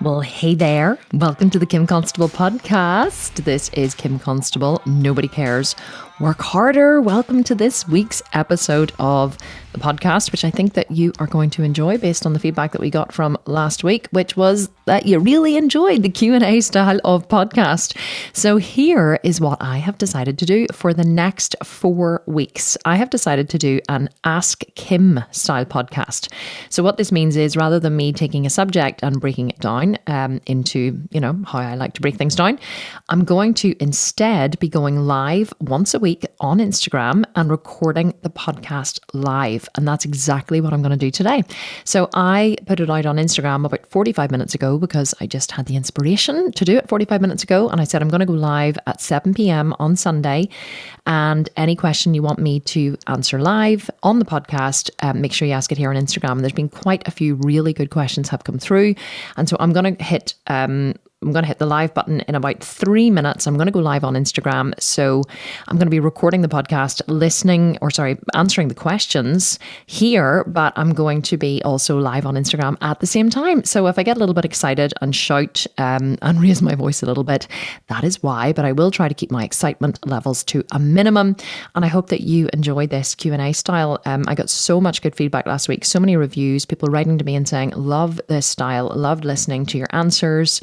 Well, hey there. Welcome to the Kim Constable podcast. This is Kim Constable. Nobody cares. Work harder. Welcome to this week's episode of the podcast, which I think that you are going to enjoy based on the feedback that we got from last week, which was that you really enjoyed the Q&A style of podcast. So here is what I have decided to do for the next 4 weeks. I have decided to do an Ask Kim style podcast. So what this means is rather than me taking a subject and breaking it down into, how I like to break things down, I'm going to instead be going live once a week on Instagram and recording the podcast live. And that's exactly what I'm going to do today. So I put it out on Instagram about 45 minutes ago because I just had the inspiration to do it 45 minutes ago. And I said, I'm going to go live at 7 p.m. on Sunday. And any question you want me to answer live on the podcast, make sure you ask it here on Instagram. And there's been quite a few really good questions have come through. And so I'm going to hit the live button in about 3 minutes. I'm going to go live on Instagram. So I'm going to be recording the podcast, answering the questions here, but I'm going to be also live on Instagram at the same time. So if I get a little bit excited and shout and raise my voice a little bit, that is why, but I will try to keep my excitement levels to a minimum. And I hope that you enjoyed this Q&A style. I got so much good feedback last week, so many reviews, people writing to me and saying, love this style, loved listening to your answers.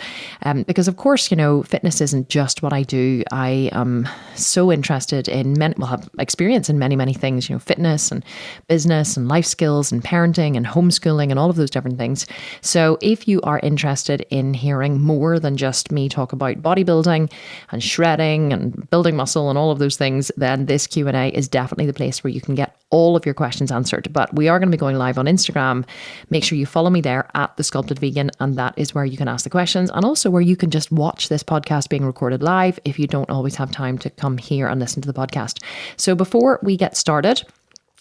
Because of course, fitness isn't just what I do. I am so interested in have experience in many, many things, fitness and business and life skills and parenting and homeschooling and all of those different things. So if you are interested in hearing more than just me talk about bodybuilding and shredding and building muscle and all of those things, then this Q&A is definitely the place where you can get all of your questions answered. But we are going to be going live on Instagram. Make sure you follow me there at thesculptedvegan, and that is where you can ask the questions and also where you can just watch this podcast being recorded live if you don't always have time to come here and listen to the podcast. So before we get started,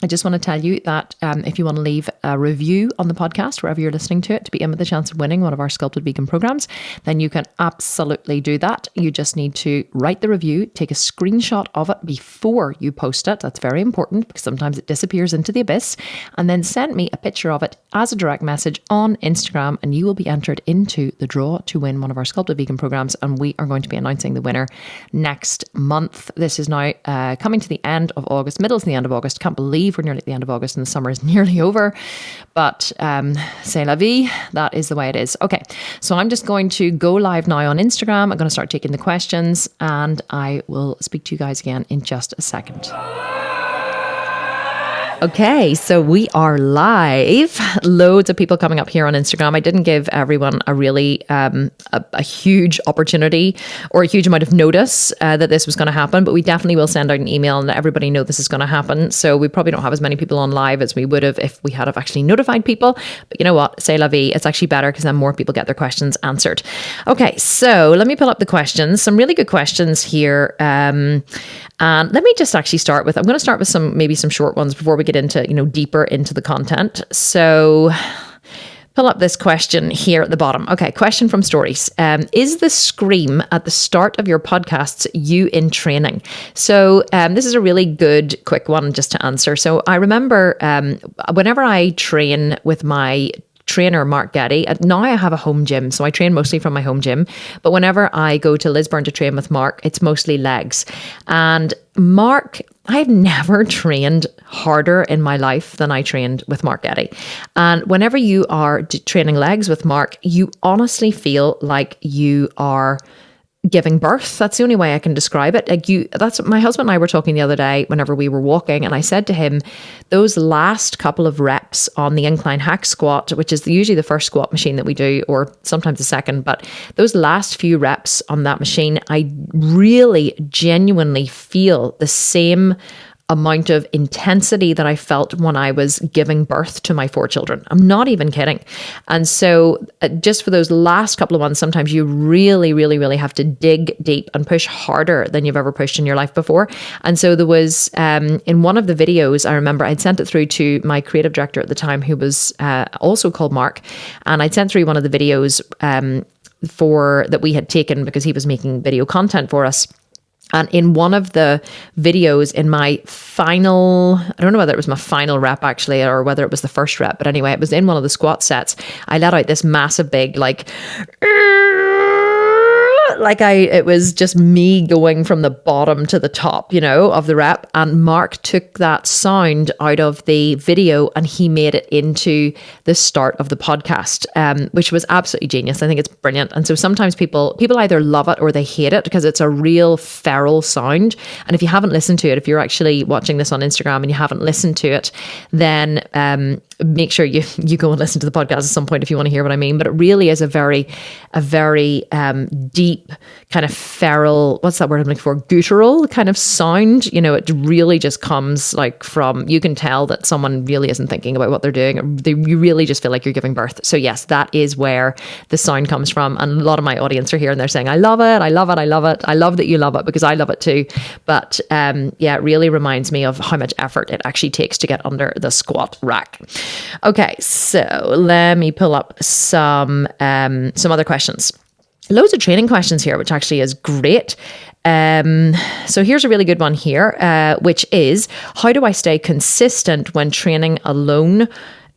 I just want to tell you that if you want to leave a review on the podcast, wherever you're listening to it, to be in with a chance of winning one of our Sculpted Vegan programs, then you can absolutely do that. You just need to write the review, take a screenshot of it before you post it. That's very important because sometimes it disappears into the abyss. And then send me a picture of it as a direct message on Instagram, and you will be entered into the draw to win one of our Sculpted Vegan programs. And we are going to be announcing the winner next month. This is now coming to the end of August, middle to the end of August. Can't believe we're nearly at the end of August and the summer is nearly over, but c'est la vie. That is the way it is. Okay, so I'm just going to go live now on Instagram. I'm going to start taking the questions and I will speak to you guys again in just a second. Okay, so we are live. Loads of people coming up here on Instagram. I didn't give everyone a really a huge opportunity or a huge amount of notice that this was going to happen, but we definitely will send out an email and let everybody know this is going to happen. So we probably don't have as many people on live as we would have if we had have actually notified people. But you know what? C'est la vie. It's actually better because then more people get their questions answered. Okay, so let me pull up the questions. Some really good questions here. And let me just actually I'm going to start with some short ones before we get into, deeper into the content. So pull up this question here at the bottom. Okay, question from Stories. Is the scream at the start of your podcasts you in training? So this is a really good, quick one just to answer. So I remember whenever I train with my trainer, Mark Getty. Now I have a home gym, so I train mostly from my home gym. But whenever I go to Lisburn to train with Mark, it's mostly legs. And Mark, I've never trained harder in my life than I trained with Mark Getty. And whenever you are training legs with Mark, you honestly feel like you are giving birth. That's the only way I can describe it. That's my husband and I were talking the other day whenever we were walking, and I said to him, those last couple of reps on the incline hack squat, which is usually the first squat machine that we do, or sometimes the second, but those last few reps on that machine, I really genuinely feel the same amount of intensity that I felt when I was giving birth to my 4 children. I'm not even kidding. And so just for those last couple of ones, sometimes you really, really, really have to dig deep and push harder than you've ever pushed in your life before. And so there was, in one of the videos, I remember I'd sent it through to my creative director at the time, who was also called Mark. And I'd sent through one of the videos that we had taken because he was making video content for us. And in one of the videos in my final, I don't know whether it was my final rep actually, or whether it was the first rep, but anyway, it was in one of the squat sets. I let out this massive big, it was just me going from the bottom to the top, of the rep. And Mark took that sound out of the video and he made it into the start of the podcast, which was absolutely genius. I think it's brilliant. And so sometimes people either love it or they hate it because it's a real feral sound. And if you haven't listened to it, if you're actually watching this on Instagram and you haven't listened to it, then make sure you go and listen to the podcast at some point if you want to hear what I mean. But it really is a very deep kind of feral, what's that word I'm looking for? Guttural kind of sound. It really just comes from, you can tell that someone really isn't thinking about what they're doing. You really just feel like you're giving birth. So yes, that is where the sound comes from. And a lot of my audience are here and they're saying, I love it. I love it. I love it. I love that you love it because I love it too. But it really reminds me of how much effort it actually takes to get under the squat rack. Okay, so let me pull up some other questions. Loads of training questions here, which actually is great. So here's a really good one here, which is, how do I stay consistent when training alone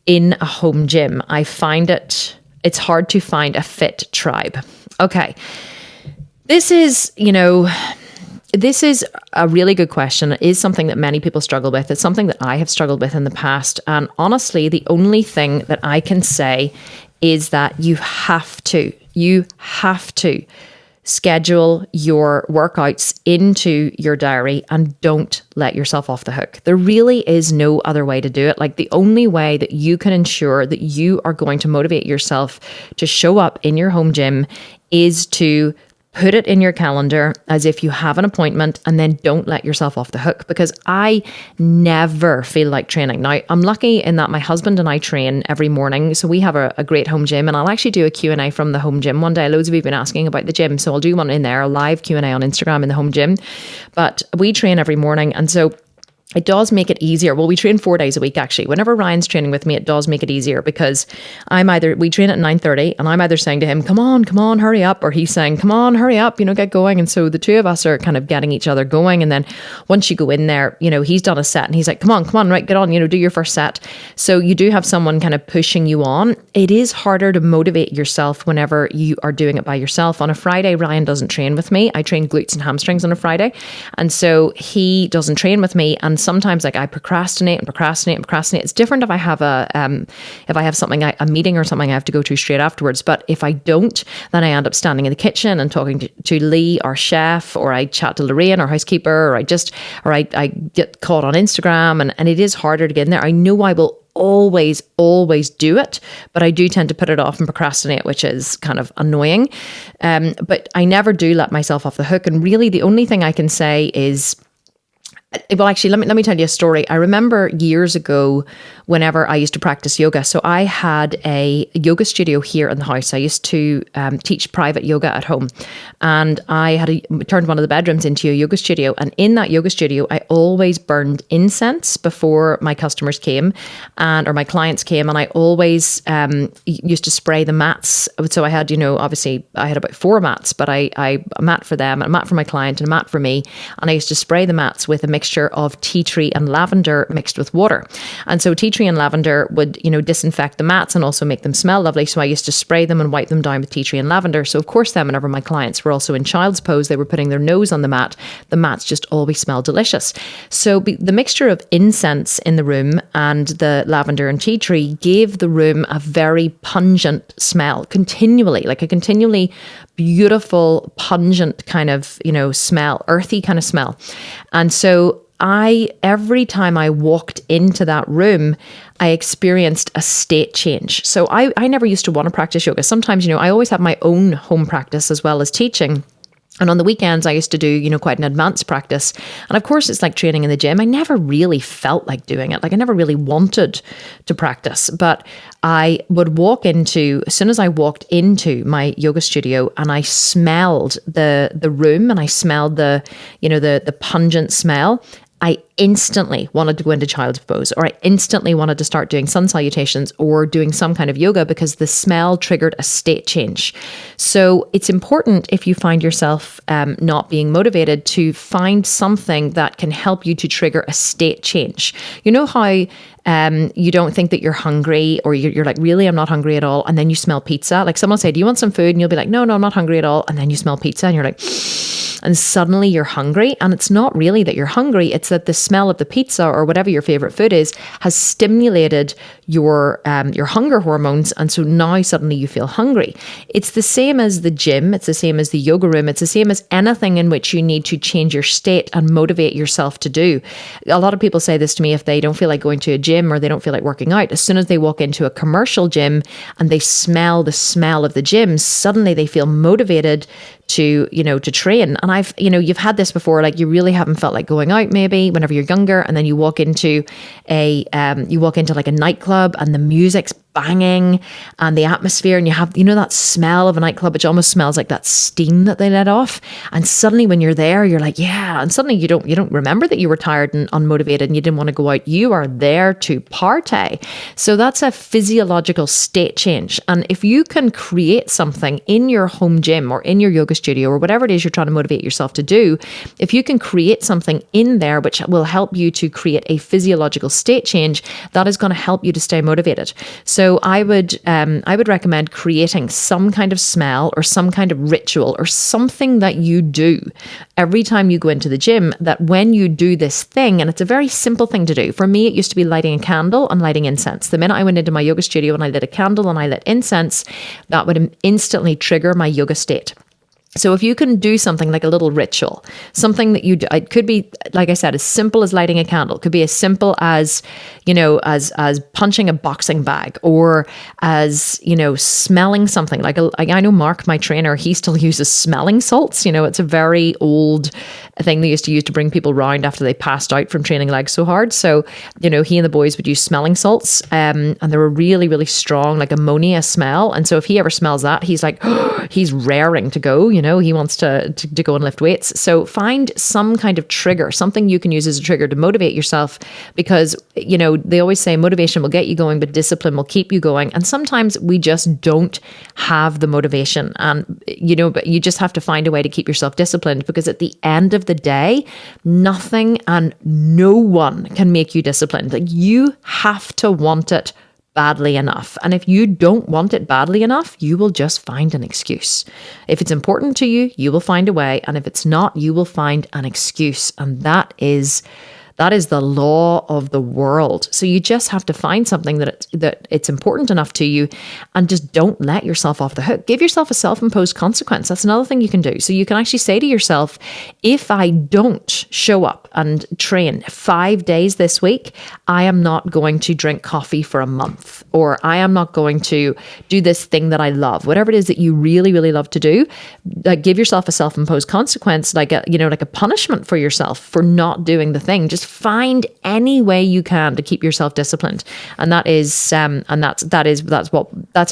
in a home gym? I find it's hard to find a fit tribe. Okay. This is a really good question. It is something that many people struggle with. It's something that I have struggled with in the past. And honestly, the only thing that I can say is that you have to schedule your workouts into your diary and don't let yourself off the hook. There really is no other way to do it. The only way that you can ensure that you are going to motivate yourself to show up in your home gym is to put it in your calendar as if you have an appointment, and then don't let yourself off the hook, because I never feel like training. Now, I'm lucky in that my husband and I train every morning. So we have a great home gym, and I'll actually do a Q&A from the home gym one day. Loads of you have been asking about the gym. So I'll do one in there, a live Q&A on Instagram in the home gym. But we train every morning. And so it does make it easier. Well, we train 4 days a week, actually. Whenever Ryan's training with me, it does make it easier because we train at 9:30 and I'm either saying to him, come on, hurry up. Or he's saying, come on, hurry up, get going. And so the two of us are kind of getting each other going. And then once you go in there, he's done a set and he's like, come on, right, get on, do your first set. So you do have someone kind of pushing you on. It is harder to motivate yourself whenever you are doing it by yourself. On a Friday, Ryan doesn't train with me. I train glutes and hamstrings on a Friday. And so he doesn't train with me. And sometimes I procrastinate. It's different if I have a meeting or something I have to go to straight afterwards. But if I don't, then I end up standing in the kitchen and talking to Lee, our chef, or I chat to Lorraine, our housekeeper, or I get caught on Instagram, and it is harder to get in there. I know I will always do it, but I do tend to put it off and procrastinate, which is kind of annoying. But I never do let myself off the hook. And really the only thing I can say is, well, actually, let me tell you a story. I remember years ago, whenever I used to practice yoga. So I had a yoga studio here in the house. I used to teach private yoga at home, and I had turned one of the bedrooms into a yoga studio. And in that yoga studio, I always burned incense before my customers came or my clients came. And I always used to spray the mats. So I had, obviously I had about 4 mats, but a mat for them, a mat for my client, and a mat for me. And I used to spray the mats with a mixture of tea tree and lavender mixed with water. And so tea tree and lavender would, disinfect the mats and also make them smell lovely. So I used to spray them and wipe them down with tea tree and lavender. So of course then whenever my clients were also in child's pose, they were putting their nose on the mats just always smell delicious. So the mixture of incense in the room and the lavender and tea tree gave the room a very pungent smell continually, like a continually beautiful, pungent kind of, smell, earthy kind of smell. And so every time I walked into that room, I experienced a state change. So I never used to want to practice yoga. Sometimes, I always have my own home practice as well as teaching. And on the weekends, I used to do, quite an advanced practice. And of course, it's like training in the gym. I never really felt like doing it. Like I never really wanted to practice. But I would as soon as I walked into my yoga studio and I smelled the room and I smelled the pungent smell, I instantly wanted to go into child's pose, or I instantly wanted to start doing sun salutations or doing some kind of yoga because the smell triggered a state change. So it's important, if you find yourself not being motivated, to find something that can help you to trigger a state change. You know how you don't think that you're hungry, or you're like, really, I'm not hungry at all. And then you smell pizza. Like someone will say, do you want some food? And you'll be like, no, I'm not hungry at all. And then you smell pizza and you're like, and suddenly you're hungry. And it's not really that you're hungry. It's that the smell of the pizza or whatever your favorite food is has stimulated your hunger hormones. And so now suddenly you feel hungry. It's the same as the gym. It's the same as the yoga room. It's the same as anything in which you need to change your state and motivate yourself to do. A lot of people say this to me if they don't feel like going to a gym or they don't feel like working out. As soon as they walk into a commercial gym and they smell the smell of the gym, suddenly they feel motivated to train. And you've had this before, like you really haven't felt like going out maybe whenever you're younger, and then you walk into like a nightclub and the music's banging and the atmosphere, and you have that smell of a nightclub, which almost smells like that steam that they let off. And suddenly when you're there, you're like, yeah. And suddenly you don't remember that you were tired and unmotivated and you didn't want to go out. You are there to party. So that's a physiological state change. And if you can create something in your home gym or in your yoga studio or whatever it is you're trying to motivate yourself to do, if you can create something in there which will help you to create a physiological state change, that is going to help you to stay motivated. So I would recommend creating some kind of smell or some kind of ritual or something that you do every time you go into the gym, that when you do this thing, and it's a very simple thing to do. For me, it used to be lighting a candle and lighting incense. The minute I went into my yoga studio and I lit a candle and I lit incense, that would instantly trigger my yoga state. So if you can do something like a little ritual, something that you do, it could be, like I said, as simple as lighting a candle. It could be as simple as, as punching a boxing bag, or as, smelling something. Like I know Mark, my trainer, he still uses smelling salts. It's a very old thing they used to use to bring people round after they passed out from training legs so hard. So, he and the boys would use smelling salts, and they were really, really strong, like ammonia smell. And so if he ever smells that, he's like, he's raring to go, he wants to go and lift weights. So find some kind of trigger, something you can use as a trigger to motivate yourself, because, they always say motivation will get you going, but discipline will keep you going. And sometimes we just don't have the motivation, and, but you just have to find a way to keep yourself disciplined, because at the end of the day, nothing and no one can make you disciplined. Like, you have to want it badly enough. And if you don't want it badly enough, you will just find an excuse. If it's important to you, you will find a way. And if it's not, you will find an excuse. And that is the law of the world. So you just have to find something that it's important enough to you, and just don't let yourself off the hook. Give yourself a self-imposed consequence. That's another thing you can do. So you can actually say to yourself, if I don't show up and train 5 days this week, I am not going to drink coffee for a month, or I am not going to do this thing that I love. Whatever it is that you really, really love to do, like, give yourself a self-imposed consequence, like a punishment for yourself for not doing the thing. Just find any way you can to keep yourself disciplined, and that's how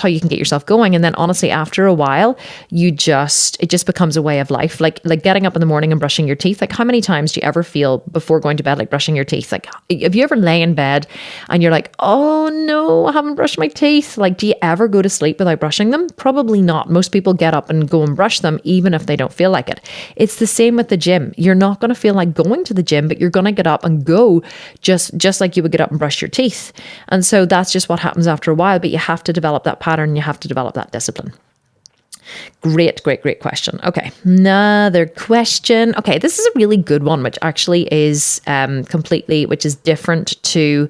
you can get yourself going. And then honestly, after a while, it just becomes a way of life. Like getting up in the morning and brushing your teeth. Like, how many times do you ever feel before going to bed like brushing your teeth? Like, have you ever lay in bed and you're like, oh no, I haven't brushed my teeth? Like, do you ever go to sleep without brushing them? Probably not. Most people get up and go and brush them even if they don't feel like it. It's the same with the gym. You're not going to feel like going to the gym, but you're going to get up and go just like you would get up and brush your teeth. And so that's just what happens after a while, but you have to develop that pattern. You have to develop that discipline. Great question. Okay, another question. Okay, this is a really good one, which actually is which is different to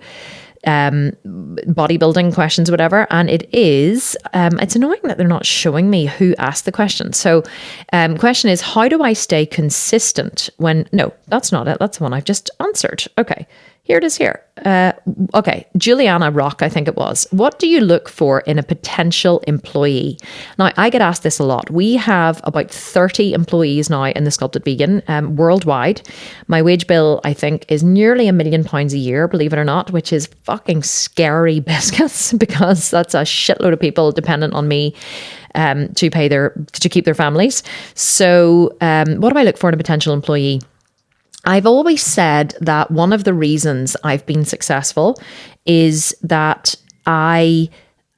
bodybuilding questions, whatever. And it is, it's annoying that they're not showing me who asked the question. So question is, how do I stay consistent when, no, that's not it. That's the one I've just answered. Okay. Here it is here. Okay, Juliana Rock, I think it was. What do you look for in a potential employee? Now, I get asked this a lot. We have about 30 employees now in the Sculpted Vegan worldwide. My wage bill, I think, is nearly £1 million a year, believe it or not, which is fucking scary biscuits, because that's a shitload of people dependent on me to keep their families. So what do I look for in a potential employee? I've always said that one of the reasons I've been successful is that I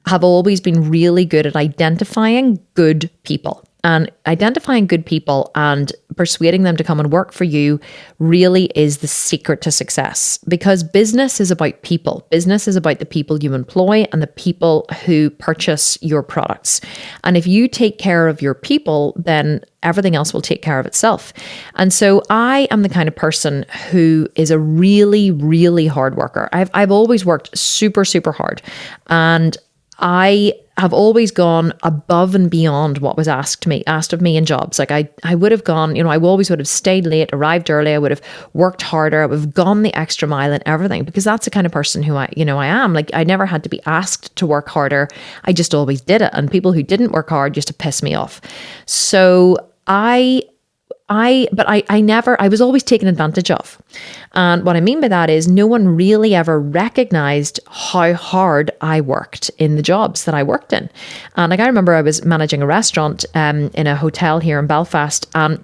have always been really good at identifying good people. And identifying good people and persuading them to come and work for you really is the secret to success, because business is about people. Business is about the people you employ and the people who purchase your products. And if you take care of your people, then everything else will take care of itself. And so I am the kind of person who is a really, really hard worker. I've always worked super, super hard. And I have always gone above and beyond what was asked of me in jobs. Like I would have gone, I always would have stayed late, arrived early. I would have worked harder. I would have gone the extra mile and everything, because that's the kind of person who I am. Like, I never had to be asked to work harder. I just always did it. And people who didn't work hard used to piss me off. So I was always taken advantage of. And what I mean by that is no one really ever recognized how hard I worked in the jobs that I worked in. And like, I remember I was managing a restaurant in a hotel here in Belfast, and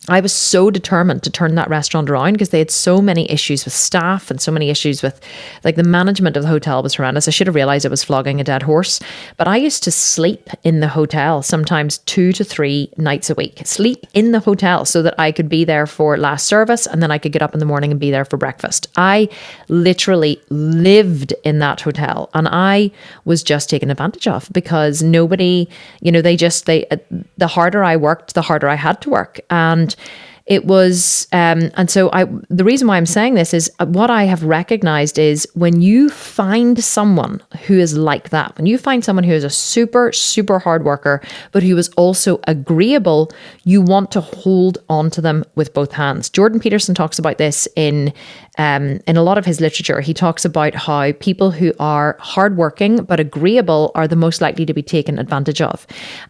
I was so determined to turn that restaurant around because they had so many issues with staff and so many issues with, like, the management of the hotel was horrendous. I should have realized I was flogging a dead horse. But I used to sleep in the hotel sometimes 2 to 3 nights a week. Sleep in the hotel so that I could be there for last service, and then I could get up in the morning and be there for breakfast. I literally lived in that hotel, and I was just taken advantage of because nobody, the harder I worked, the harder I had to work. And it was, the reason why I'm saying this is what I have recognized is when you find someone who is like that, when you find someone who is a super, super hard worker, but who is also agreeable, you want to hold on to them with both hands. Jordan Peterson talks about this in a lot of his literature. He talks about how people who are hardworking but agreeable are the most likely to be taken advantage of.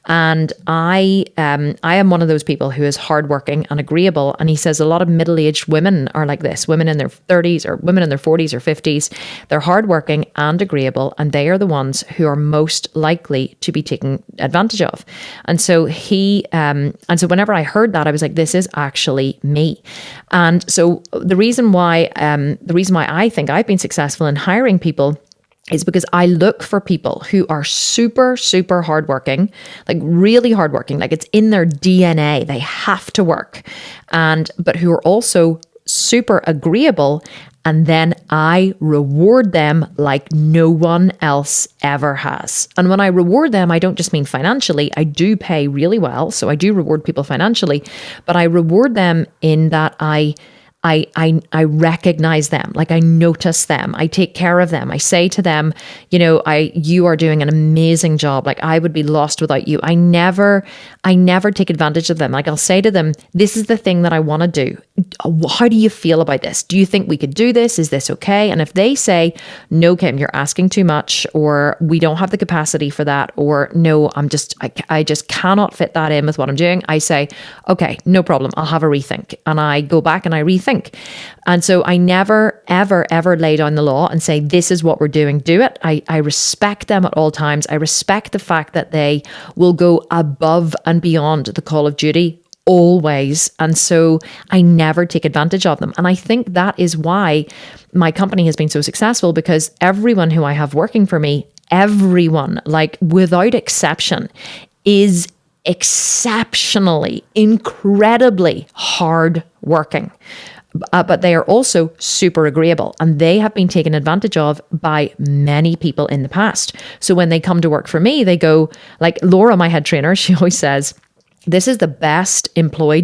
And I am one of those people who is hardworking and agreeable. And he says a lot of middle-aged women are like this, women in their 30s or women in their 40s or 50s. They're hardworking and agreeable, and they are the ones who are most likely to be taken advantage of. And so so whenever I heard that, I was like, this is actually me. And so the reason why I think I've been successful in hiring people is because I look for people who are super, super hardworking, like really hardworking, like it's in their DNA. They have to work, but who are also super agreeable. And then I reward them like no one else ever has. And when I reward them, I don't just mean financially. I do pay really well. So I do reward people financially, but I reward them in that I recognize them, like I notice them, I take care of them. I say to them, you are doing an amazing job. Like, I would be lost without you. I never take advantage of them. Like, I'll say to them, this is the thing that I want to do. How do you feel about this? Do you think we could do this? Is this okay? And if they say, no, Kim, you're asking too much, or we don't have the capacity for that, or no, I just cannot fit that in with what I'm doing, I say, okay, no problem. I'll have a rethink. And I go back and I rethink. And so I never, ever, ever lay down the law and say, this is what we're doing, do it. I respect them at all times. I respect the fact that they will go above and beyond the call of duty always. And so I never take advantage of them. And I think that is why my company has been so successful, because everyone who I have working for me, everyone, like without exception, is exceptionally, incredibly hard working. But they are also super agreeable, and they have been taken advantage of by many people in the past. So when they come to work for me, they go, like Laura, my head trainer, she always says, this is the best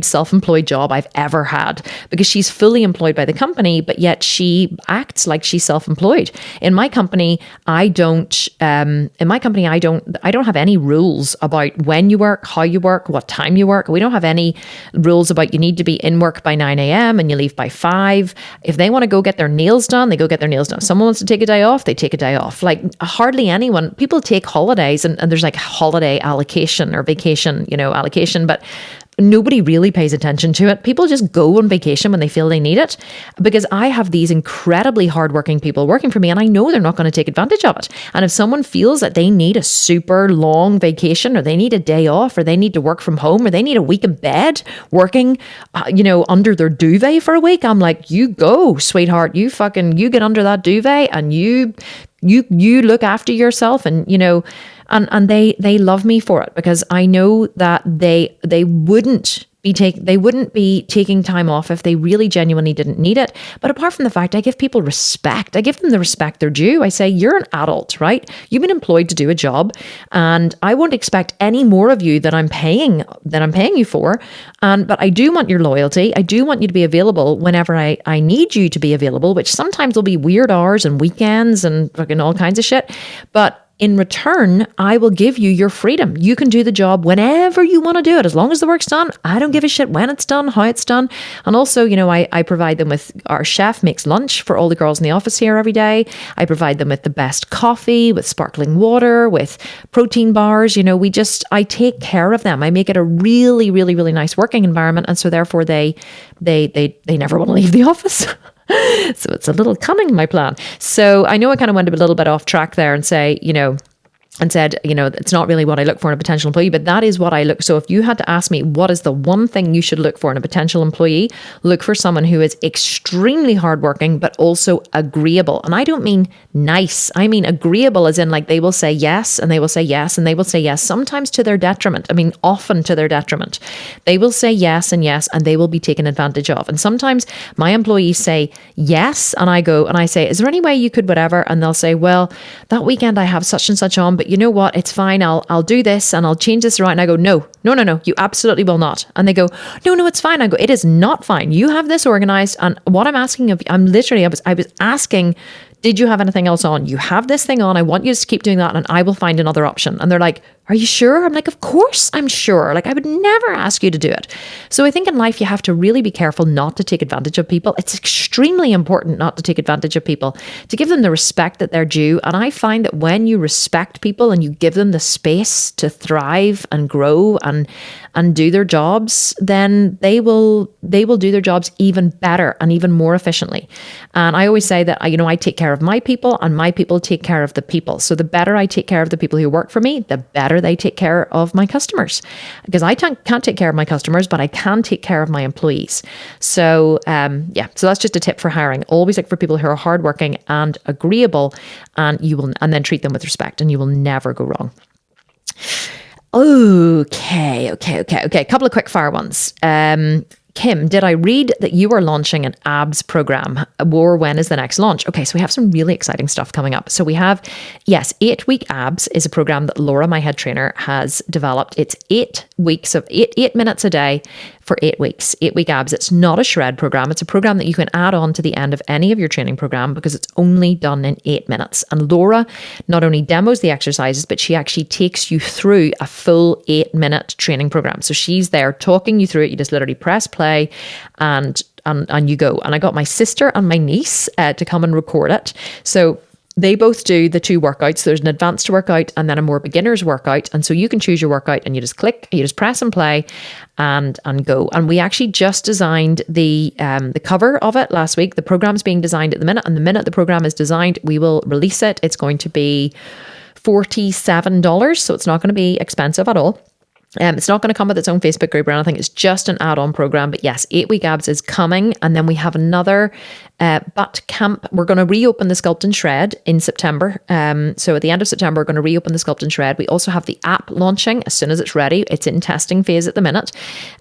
self-employed job I've ever had, because she's fully employed by the company, but yet she acts like she's self-employed. In my company, I don't have any rules about when you work, how you work, what time you work. We don't have any rules about you need to be in work by 9 a.m. and you leave by 5. If they want to go get their nails done, they go get their nails done. If someone wants to take a day off, they take a day off. Like, hardly anyone, people take holidays, and there's like holiday allocation or vacation, allocation. But nobody really pays attention to it. People just go on vacation when they feel they need it, because I have these incredibly hardworking people working for me, and I know they're not going to take advantage of it. And if someone feels that they need a super long vacation, or they need a day off, or they need to work from home, or they need a week in bed working, under their duvet for a week, I'm like, you go, sweetheart. You get under that duvet and you look after yourself, and and they love me for it, because I know that they wouldn't be taking time off if they really genuinely didn't need it. But apart from the fact, I give people respect. I give them the respect they're due. I say, you're an adult, right? You've been employed to do a job, and I won't expect any more of you than I'm paying you for. But I do want your loyalty. I do want you to be available whenever I need you to be available, which sometimes will be weird hours and weekends and fucking all kinds of shit. But in return, I will give you your freedom. You can do the job whenever you want to do it, as long as the work's done. I don't give a shit when it's done, how it's done. And also, I provide them with, our chef makes lunch for all the girls in the office here every day. I provide them with the best coffee, with sparkling water, with protein bars. I take care of them. I make it a really, really, really nice working environment. And so therefore they never want to leave the office. So it's a little cunning, my plan. So I know I kind of went a little bit off track there and said, it's not really what I look for in a potential employee, but that is what I look. So if you had to ask me, what is the one thing you should look for in a potential employee? Look for someone who is extremely hardworking, but also agreeable. And I don't mean nice. I mean agreeable, as in like they will say yes, and they will say yes, and they will say yes, sometimes to their detriment. I mean, often to their detriment. They will say yes, and they will be taken advantage of. And sometimes my employees say yes, and I go and I say, is there any way you could whatever? And they'll say, well, that weekend I have such and such on, but you know what? It's fine. I'll do this and I'll change this around. And I go, no, you absolutely will not. And they go, no, it's fine. I go, it is not fine. You have this organized. And what I'm asking of you, I was asking, did you have anything else on? You have this thing on. I want you to keep doing that, and I will find another option. And they're like, are you sure? I'm like, of course I'm sure. Like, I would never ask you to do it. So I think in life, you have to really be careful not to take advantage of people. It's extremely important not to take advantage of people, to give them the respect that they're due. And I find that when you respect people and you give them the space to thrive and grow and do their jobs, then they will do their jobs even better and even more efficiently. And I always say that, I take care of my people, and my people take care of the people. So the better I take care of the people who work for me, the better they take care of my customers, because I can't take care of my customers, but I can take care of my employees. So so that's just a tip for hiring. Always look for people who are hardworking and agreeable, and then treat them with respect, and you will never go wrong. Okay. A couple of quick fire ones. Kim, did I read that you are launching an abs program, or when is the next launch? Okay, so we have some really exciting stuff coming up. So we have, 8-week abs is a program that Laura, my head trainer, has developed. It's 8 weeks of 8 minutes a day for 8 weeks, 8-week abs. It's not a shred program. It's a program that you can add on to the end of any of your training program, because it's only done in 8 minutes. And Laura not only demos the exercises, but she actually takes you through a full 8-minute training program. So she's there talking you through it. You just literally press play and you go. And I got my sister and my niece to come and record it. So they both do the 2 workouts. There's an advanced workout and then a more beginner's workout. And so you can choose your workout, and you just click, you just press and play and go. And we actually just designed the cover of it last week. The program's being designed at the minute, and the minute the program is designed, we will release it. It's going to be $47. So it's not going to be expensive at all. It's not going to come with its own Facebook group or anything. It's just an add-on program. But yes, 8-week abs is coming. And then we have another Buttcamp. We're going to reopen the Sculpt and Shred in September. So at the end of September, we're going to reopen the Sculpt and Shred. We also have the app launching as soon as it's ready. It's in testing phase at the minute.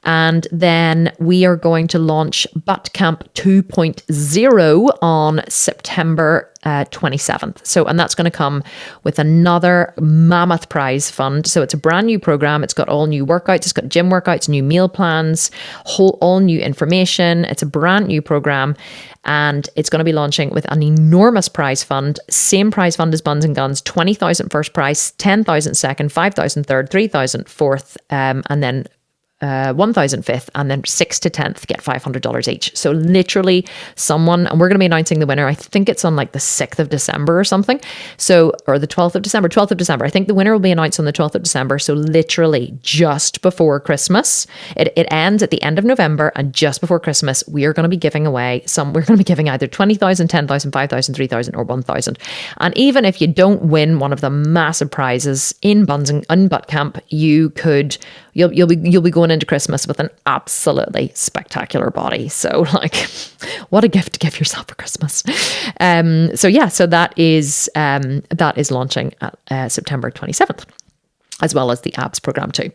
And then we are going to launch Buttcamp 2.0 on September 27th. So, and that's going to come with another mammoth prize fund. So it's a brand new program. It's got all new workouts. It's got gym workouts, new meal plans, all new information. It's a brand new program, and it's going to be launching with an enormous prize fund. Same prize fund as Buns and Guns, 20,000 first prize, 10,000 second, 5,000 third, 3,000 fourth, and then 1,500th, and then 6th to 10th get $500 each. So literally someone, and we're going to be announcing the winner. I think it's on like the 6th of December or something. So, or the 12th of December. I think the winner will be announced on the 12th of December. So literally just before Christmas, it ends at the end of November, and just before Christmas, we are going to be giving away we're going to be giving either 20,000, 10,000, 5,000, 3,000 or 1,000. And even if you don't win one of the massive prizes in Buttcamp, you'll be going into Christmas with an absolutely spectacular body. So like, what a gift to give yourself for Christmas. So that is launching at September 27th, as well as the abs program too.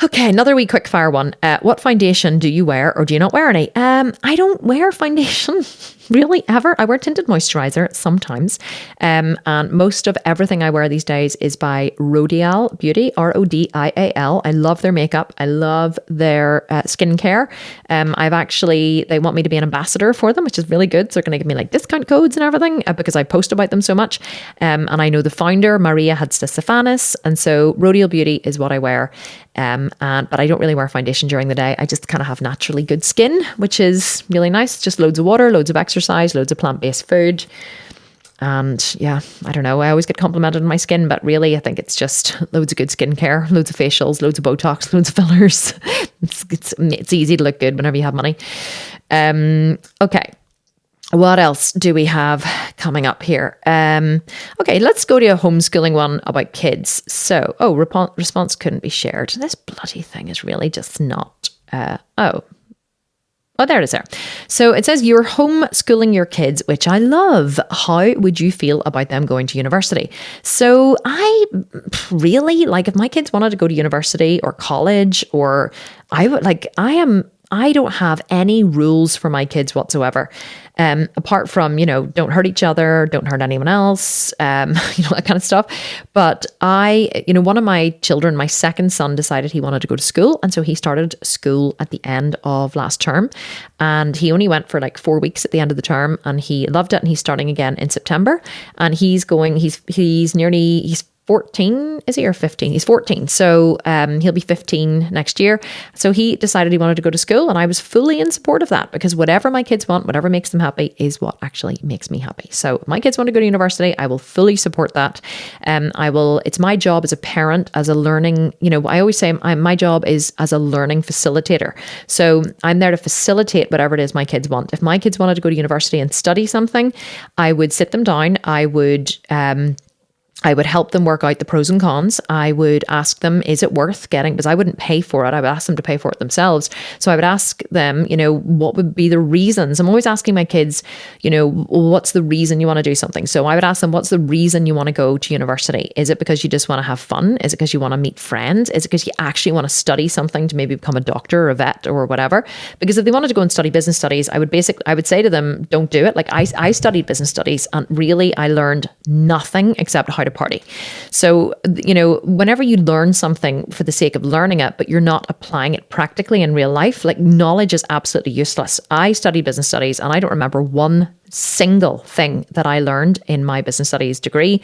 Okay, another wee quick fire one. What foundation do you wear or do you not wear any? I don't wear foundation really ever. I wear tinted moisturizer sometimes. And most of everything I wear these days is by Rodial Beauty, Rodial. I love their makeup. I love their skincare. They want me to be an ambassador for them, which is really good. So they're going to give me like discount codes and everything because I post about them so much. And I know the founder, Maria Hadstastefanis. And so Rodial Beauty is what I wear. But I don't really wear foundation during the day. I just kind of have naturally good skin, which is really nice. Just loads of water, loads of exercise, loads of plant-based food. And yeah, I don't know. I always get complimented on my skin, but really I think it's just loads of good skincare, loads of facials, loads of Botox, loads of fillers. It's easy to look good whenever you have money. Okay. What else do we have coming up here? Okay, let's go to a homeschooling one about kids. So, response couldn't be shared. This bloody thing is really just not, there it is there. So it says you're homeschooling your kids, which I love. How would you feel about them going to university? So I really, like, if my kids wanted to go to university or college, or I don't have any rules for my kids whatsoever. Apart from, don't hurt each other, don't hurt anyone else, that kind of stuff. But one of my children, my second son, decided he wanted to go to school. And so he started school at the end of last term. And he only went for like 4 weeks at the end of the term, and he loved it. And he's starting again in September. And he's 14, is he, or 15? He's 14. So he'll be 15 next year. So he decided he wanted to go to school, and I was fully in support of that, because whatever my kids want, whatever makes them happy is what actually makes me happy. So if my kids want to go to university, I will fully support that. It's my job as a parent, as a learning, I always say my job is as a learning facilitator. So I'm there to facilitate whatever it is my kids want. If my kids wanted to go to university and study something, I would sit them down. I would help them work out the pros and cons. I would ask them, is it worth getting? Because I wouldn't pay for it. I would ask them to pay for it themselves. So I would ask them, what would be the reasons? I'm always asking my kids, what's the reason you want to do something? So I would ask them, what's the reason you want to go to university? Is it because you just want to have fun? Is it because you want to meet friends? Is it because you actually want to study something to maybe become a doctor or a vet or whatever? Because if they wanted to go and study business studies, I would say to them, don't do it. Like I studied business studies, and really I learned nothing except how to party. So, whenever you learn something for the sake of learning it, but you're not applying it practically in real life, like, knowledge is absolutely useless. I studied business studies, and I don't remember one single thing that I learned in my business studies degree.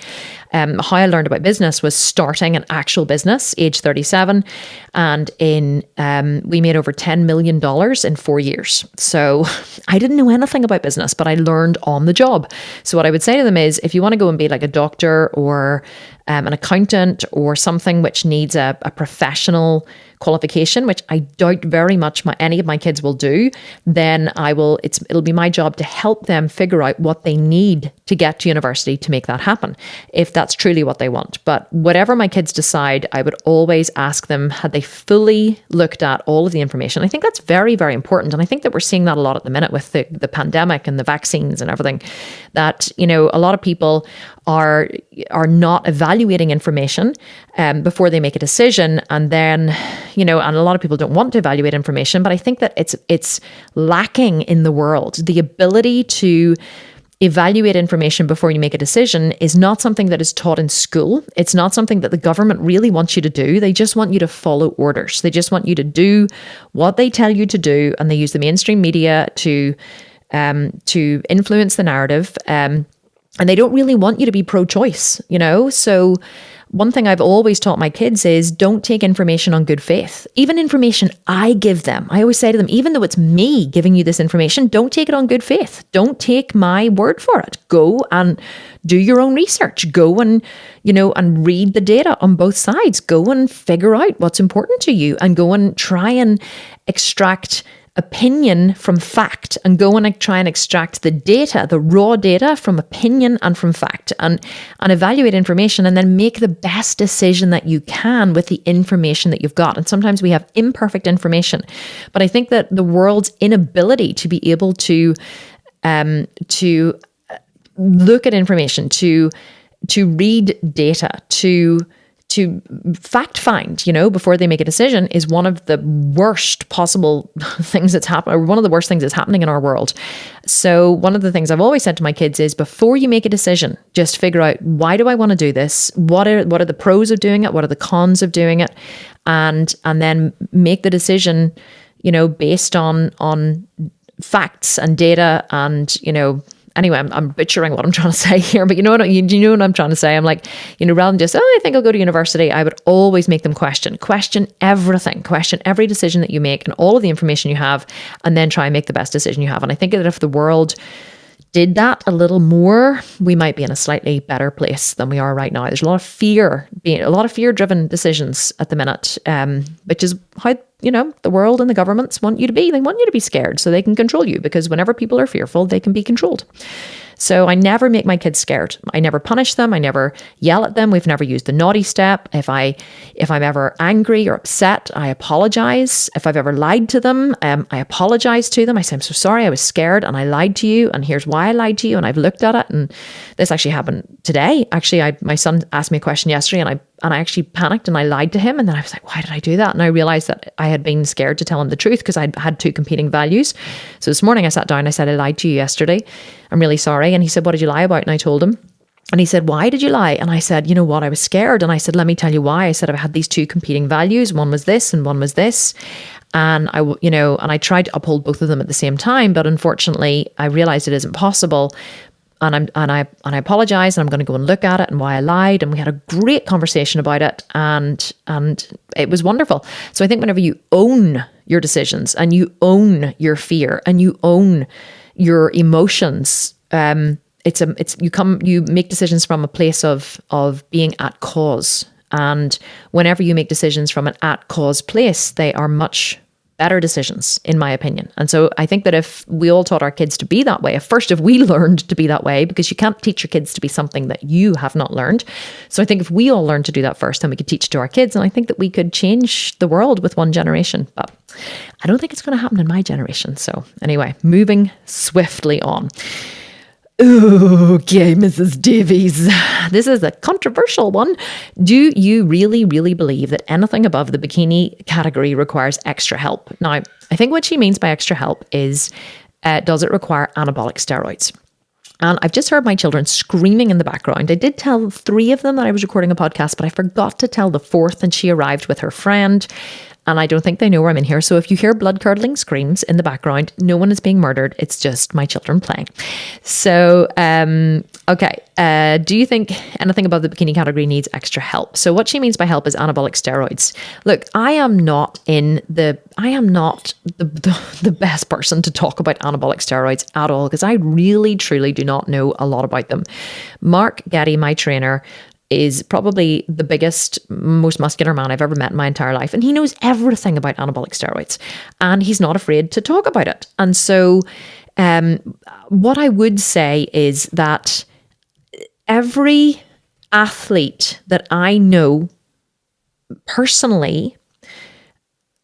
How I learned about business was starting an actual business, age 37, and we made over $10 million in 4 years. So I didn't know anything about business, but I learned on the job. So what I would say to them is, if you want to go and be like a doctor or an accountant or something which needs a professional qualification, which I doubt very much any of my kids will do, then it'll be my job to help them figure out what they need to get to university to make that happen, if that's truly what they want. But whatever my kids decide, I would always ask them, had they fully looked at all of the information? I think that's very, very important. And I think that we're seeing that a lot at the minute with the pandemic and the vaccines and everything, that, a lot of people are not evaluating information before they make a decision. And then, and a lot of people don't want to evaluate information, but I think that it's lacking in the world. The ability to evaluate information before you make a decision is not something that is taught in school. It's not something that the government really wants you to do. They just want you to follow orders. They just want you to do what they tell you to do. And they use the mainstream media to influence the narrative. And they don't really want you to be pro-choice, So one thing I've always taught my kids is don't take information on good faith. Even information I give them, I always say to them, even though it's me giving you this information, don't take it on good faith. Don't take my word for it. Go and do your own research. Go and, and read the data on both sides. Go and figure out what's important to you and go and try and extract opinion from fact and go and try and extract the data, the raw data from opinion and from fact and evaluate information and then make the best decision that you can with the information that you've got. And sometimes we have imperfect information, but I think that the world's inability to be able to look at information, to read data, to fact find, before they make a decision is one of the worst possible things that's happening, or one of the worst things that's happening in our world. So one of the things I've always said to my kids is before you make a decision, just figure out, why do I want to do this? What are the pros of doing it? What are the cons of doing it? And then make the decision, based on facts and data and, anyway, I'm butchering what I'm trying to say here, but you know what I'm trying to say? I'm like, rather than just, I think I'll go to university, I would always make them question everything, question every decision that you make and all of the information you have, and then try and make the best decision you have. And I think that if the world did that a little more, we might be in a slightly better place than we are right now. There's a lot of fear-driven decisions at the minute, which is how, the world and the governments want you to be. They want you to be scared so they can control you, because whenever people are fearful, they can be controlled. So I never make my kids scared. I never punish them. I never yell at them. We've never used the naughty step. If I'm ever angry or upset, I apologize. If I've ever lied to them, I apologize to them. I say, I'm so sorry, I was scared and I lied to you, and here's why I lied to you, and I've looked at it. And this actually happened today. Actually, my son asked me a question yesterday, and I actually panicked and I lied to him. And then I was like, why did I do that? And I realized that I had been scared to tell him the truth because I had two competing values. So this morning I sat down and I said, I lied to you yesterday. I'm really sorry. And he said, what did you lie about? And I told him. And he said, why did you lie? And I said, you know what? I was scared. And I said, let me tell you why. I said, I had these two competing values. One was this and one was this. And I tried to uphold both of them at the same time. But unfortunately, I realized it isn't possible. And I apologize, and I'm going to go and look at it and why I lied. And we had a great conversation about it, and it was wonderful. So I think whenever you own your decisions and you own your fear and you own your emotions, you make decisions from a place of being at cause. And whenever you make decisions from an at cause place, they are much better decisions, in my opinion. And so I think that if we all taught our kids to be that way, if we learned to be that way, because you can't teach your kids to be something that you have not learned. So I think if we all learned to do that first, then we could teach it to our kids. And I think that we could change the world with one generation. But I don't think it's going to happen in my generation. So anyway, moving swiftly on. Okay, Mrs. Davies. This is a controversial one. Do you really, really believe that anything above the bikini category requires extra help? Now, I think what she means by extra help is, does it require anabolic steroids? And I've just heard my children screaming in the background. I did tell 3 of them that I was recording a podcast, but I forgot to tell the 4th, and she arrived with her friend. And I don't think they know where I'm in here. So if you hear blood-curdling screams in the background, no one is being murdered. It's just my children playing. So, okay. Do you think anything above the bikini category needs extra help? So what she means by help is anabolic steroids. Look, I am not the best person to talk about anabolic steroids at all, because I really, truly do not know a lot about them. Mark Getty, my trainer, is probably the biggest, most muscular man I've ever met in my entire life. And he knows everything about anabolic steroids, and he's not afraid to talk about it. And so what I would say is that every athlete that I know personally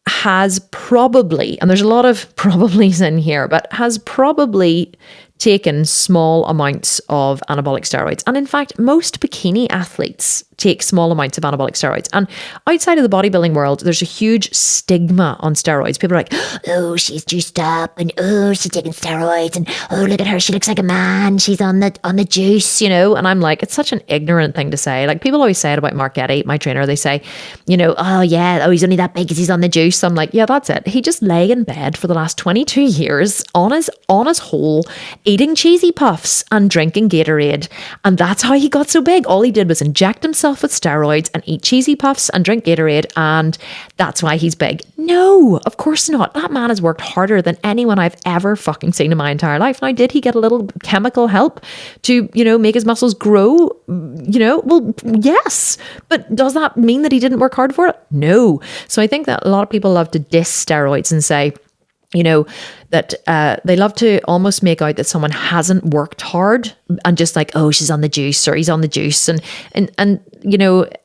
has probably, and there's a lot of probablys in here, but has probably taken small amounts of anabolic steroids. And in fact, most bikini athletes take small amounts of anabolic steroids. And outside of the bodybuilding world, there's a huge stigma on steroids. People are like, oh, she's juiced up, and oh, she's taking steroids, and oh, look at her, she looks like a man, she's on the juice, And I'm like, it's such an ignorant thing to say. Like, people always say it about Mark Getty, my trainer. They say, oh yeah, oh, he's only that big because he's on the juice. I'm like, yeah, that's it. He just lay in bed for the last 22 years on his whole eating cheesy puffs and drinking Gatorade. And that's how he got so big. All he did was inject himself with steroids and eat cheesy puffs and drink Gatorade. And that's why he's big. No, of course not. That man has worked harder than anyone I've ever fucking seen in my entire life. Now, did he get a little chemical help to, make his muscles grow? Well, yes. But does that mean that he didn't work hard for it? No. So I think that a lot of people love to diss steroids and say, that they love to almost make out that someone hasn't worked hard and just like, oh, she's on the juice or he's on the juice. And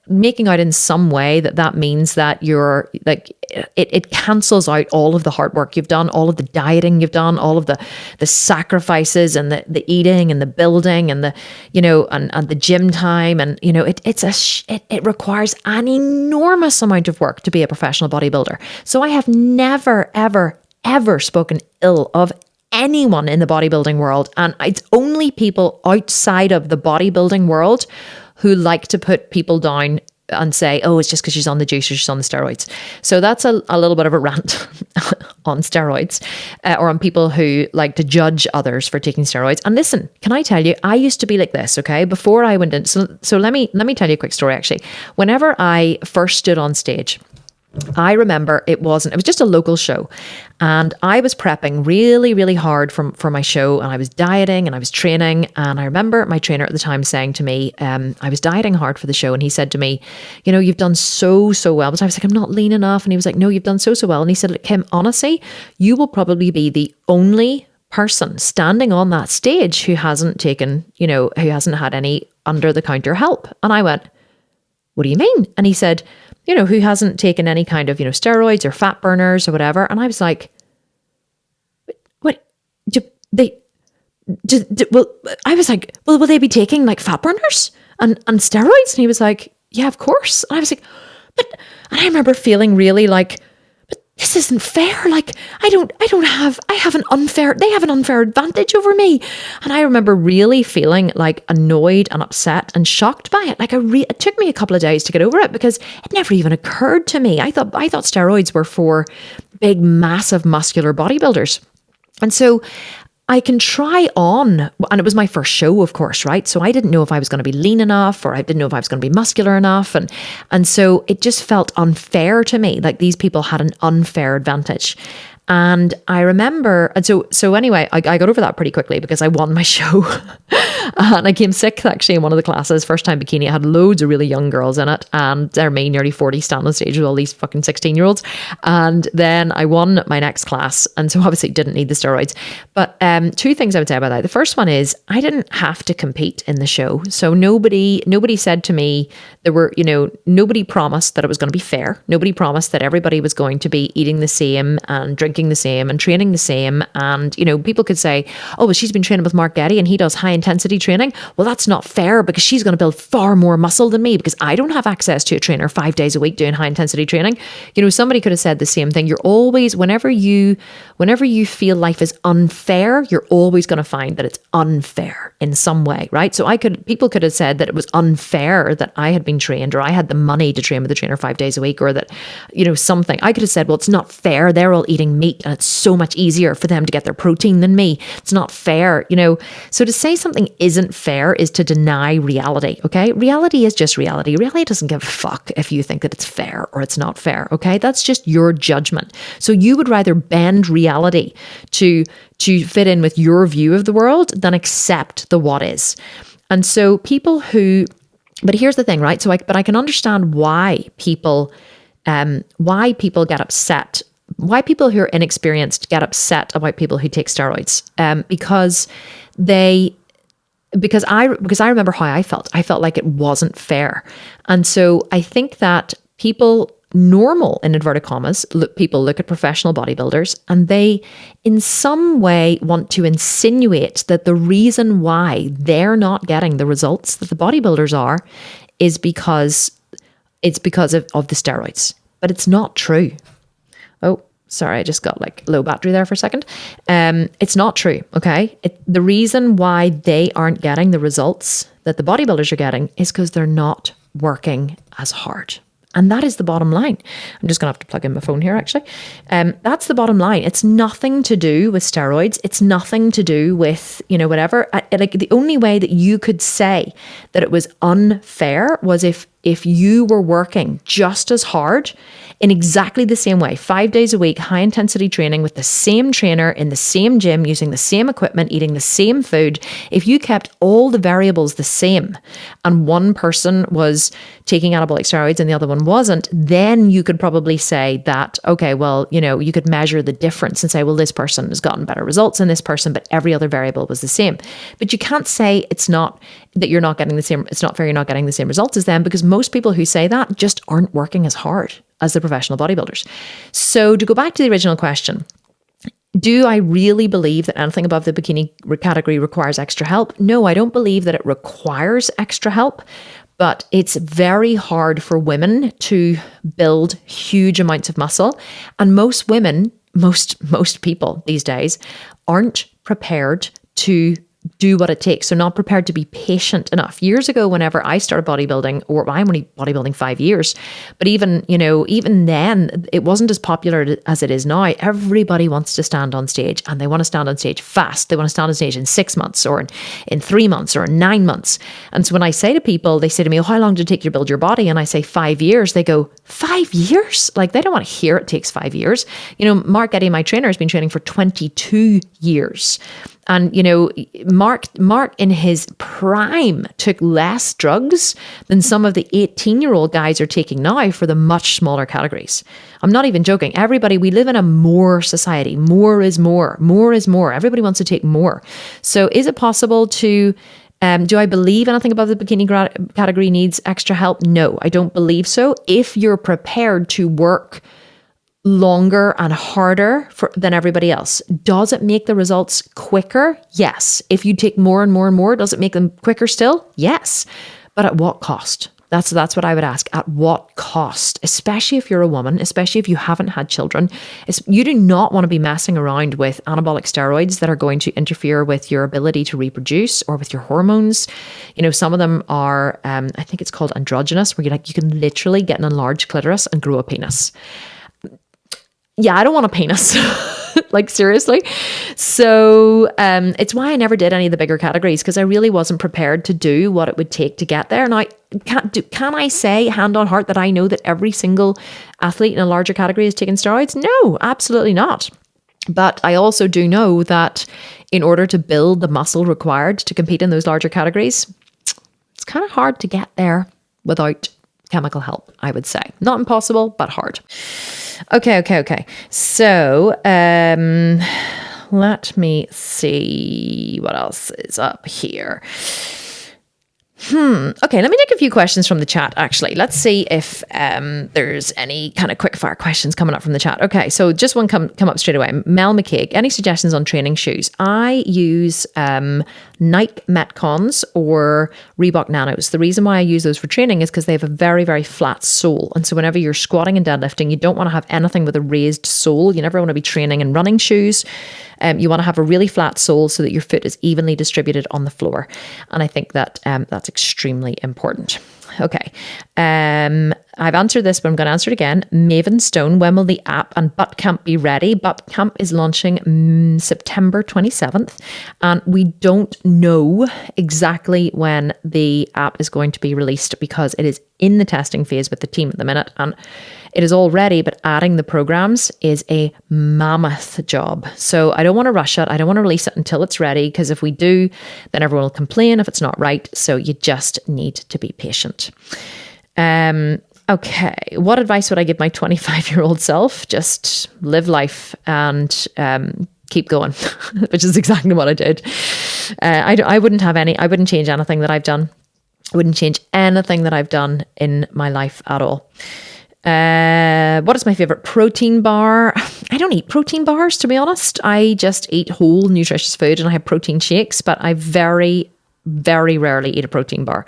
making out in some way that means that you're like, it cancels out all of the hard work you've done, all of the dieting you've done, all of the sacrifices and the eating and the building and the, and the gym time. And, it requires an enormous amount of work to be a professional bodybuilder. So I have never, ever spoken ill of anyone in the bodybuilding world. And it's only people outside of the bodybuilding world who like to put people down and say, oh, it's just because she's on the juice or she's on the steroids. So that's a little bit of a rant on steroids or on people who like to judge others for taking steroids. And listen, can I tell you, I used to be like this, okay? Before I went in. So let me tell you a quick story, actually. Whenever I first stood on stage, I remember it was just a local show and I was prepping really, really hard for my show and I was dieting and I was training. And I remember my trainer at the time saying to me, I was dieting hard for the show. And he said to me, you've done so well. But I was like, I'm not lean enough. And he was like, no, you've done so well. And he said, Kim, honestly, you will probably be the only person standing on that stage who hasn't taken, who hasn't had any under the counter help. And I went, what do you mean? And he said, who hasn't taken any kind of, steroids or fat burners or whatever. And I was like, what? I was like, well, will they be taking like fat burners and steroids? And he was like, yeah, of course. And I was like, and I remember feeling really like, but this isn't fair. Like, they have an unfair advantage over me. And I remember really feeling like annoyed and upset and shocked by it. Like it took me a couple of days to get over it because it never even occurred to me. I thought steroids were for big, massive, muscular bodybuilders. And so I can try on, and it was my first show, of course, right? So I didn't know if I was going to be lean enough or I didn't know if I was going to be muscular enough. And so it just felt unfair to me, like these people had an unfair advantage. And I remember, and so anyway, I got over that pretty quickly because I won my show. And I came sick actually in one of the classes, first time bikini. I had loads of really young girls in it and they're me, nearly 40, standing on stage with all these fucking 16-year-olds. And then I won my next class. And so obviously didn't need the steroids. But two things I would say about that. The first one is I didn't have to compete in the show. So nobody said to me, nobody promised that it was going to be fair. Nobody promised that everybody was going to be eating the same and drinking the same and training the same. And, people could say, oh, well, she's been training with Mark Getty and he does high intensity training. Well, that's not fair because she's going to build far more muscle than me because I don't have access to a trainer 5 days a week doing high intensity training. Somebody could have said the same thing. You're always, whenever you feel life is unfair, you're always going to find that it's unfair in some way, right? So people could have said that it was unfair that I had been trained or I had the money to train with a trainer 5 days a week or that, something. I could have said, well, it's not fair. They're all eating meat and it's so much easier for them to get their protein than me. It's not fair, So to say something isn't fair is to deny reality, okay? Reality is just reality. Reality doesn't give a fuck if you think that it's fair or it's not fair, okay? That's just your judgment. So you would rather bend reality to fit in with your view of the world than accept the what is. And so but here's the thing, right? But I can understand why people get upset. Why people who are inexperienced get upset about people who take steroids, because I remember how I felt. I felt like it wasn't fair. And so I think that normal, in inverted commas, people look at professional bodybuilders and they in some way want to insinuate that the reason why they're not getting the results that the bodybuilders are is because of the steroids. But it's not true. Oh, sorry, I just got low battery there for a second. It's not true, okay? The reason why they aren't getting the results that the bodybuilders are getting is because they're not working as hard. And that is the bottom line. I'm just going to have to plug in my phone here, actually. That's the bottom line. It's nothing to do with steroids. It's nothing to do with, whatever. Like the only way that you could say that it was unfair was if you were working just as hard in exactly the same way, 5 days a week, high intensity training with the same trainer in the same gym, using the same equipment, eating the same food. If you kept all the variables the same and one person was taking anabolic steroids and the other one wasn't, then you could probably say that, okay, well, you could measure the difference and say, well, this person has gotten better results than this person, but every other variable was the same. But you can't say it's not fair you're not getting the same results as them, because most people who say that just aren't working as hard as the professional bodybuilders. So to go back to the original question, do I really believe that anything above the bikini category requires extra help? No, I don't believe that it requires extra help, but it's very hard for women to build huge amounts of muscle. And most women, most people these days aren't prepared to do what it takes. They're not prepared to be patient enough. Years ago, whenever I started bodybuilding, or I'm only bodybuilding 5 years, but even then, it wasn't as popular as it is now. Everybody wants to stand on stage, and they want to stand on stage fast. They want to stand on stage in 6 months or in 3 months or in 9 months. And so when I say to people, they say to me, oh, how long did it take you to build your body? And I say 5 years. They go, 5 years? Like, they don't want to hear it takes 5 years. Mark Eddy, my trainer, has been training for 22 years. And, Mark in his prime took less drugs than some of the 18-year-old guys are taking now for the much smaller categories. I'm not even joking. We live in a more society. More is more. More is more. Everybody wants to take more. So is it possible to... do I believe anything above the bikini category needs extra help? No, I don't believe so. If you're prepared to work longer and harder than everybody else. Does it make the results quicker? Yes. If you take more and more and more, does it make them quicker still? Yes. But at what cost? That's what I would ask. At what cost? Especially if you're a woman, especially if you haven't had children. You do not want to be messing around with anabolic steroids that are going to interfere with your ability to reproduce or with your hormones. Some of them are, I think it's called androgynous, where you can literally get an enlarged clitoris and grow a penis. Yeah, I don't want a penis. Like, seriously. So it's why I never did any of the bigger categories, because I really wasn't prepared to do what it would take to get there. Now, can I say hand on heart that I know that every single athlete in a larger category has taken steroids? No, absolutely not. But I also do know that in order to build the muscle required to compete in those larger categories, it's kind of hard to get there without chemical help, I would say. Not impossible, but hard. Okay. So, let me see what else is up here. Okay, let me take a few questions from the chat, actually. Let's see if there's any kind of quick fire questions coming up from the chat. Okay, so just one come up straight away. Mel McCaig, any suggestions on training shoes? I use Nike Metcons or Reebok Nanos. The reason why I use those for training is because they have a very, very flat sole. And so whenever you're squatting and deadlifting, you don't want to have anything with a raised sole. You never want to be training in running shoes. You want to have a really flat sole so that your foot is evenly distributed on the floor. And I think that that's extremely important. Okay. I've answered this, but I'm going to answer it again. Maven Stone, when will the app and Buttcamp be ready? Buttcamp is launching September 27th, and we don't know exactly when the app is going to be released because it is in the testing phase with the team at the minute, and it is all ready, but adding the programs is a mammoth job. So I don't want to rush it. I don't want to release it until it's ready, because if we do, then everyone will complain if it's not right. So you just need to be patient. Okay, what advice would I give my 25-year-old self? Just live life and keep going, which is exactly what I did. I wouldn't change anything that I've done. I wouldn't change anything that I've done in my life at all. What is my favorite protein bar? I don't eat protein bars, to be honest. I just eat whole nutritious food, and I have protein shakes, but I very rarely eat a protein bar.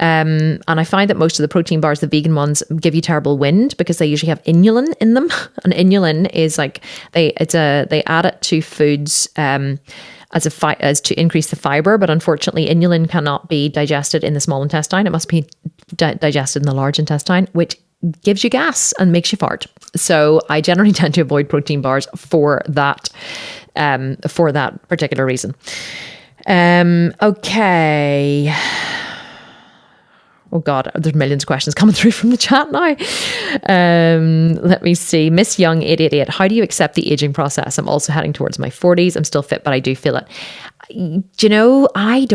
And I find that most of the protein bars, the vegan ones, give you terrible wind because they usually have inulin in them. And inulin is like, they add it to foods, as to increase the fiber, but unfortunately inulin cannot be digested in the small intestine. It must be digested in the large intestine, which gives you gas and makes you fart. So I generally tend to avoid protein bars for that particular reason. Okay. Oh God, there's millions of questions coming through from the chat now. Let me see. Miss Young 888. How do you accept the aging process? I'm also heading towards my 40s. I'm still fit, but I do feel it. Do you know, I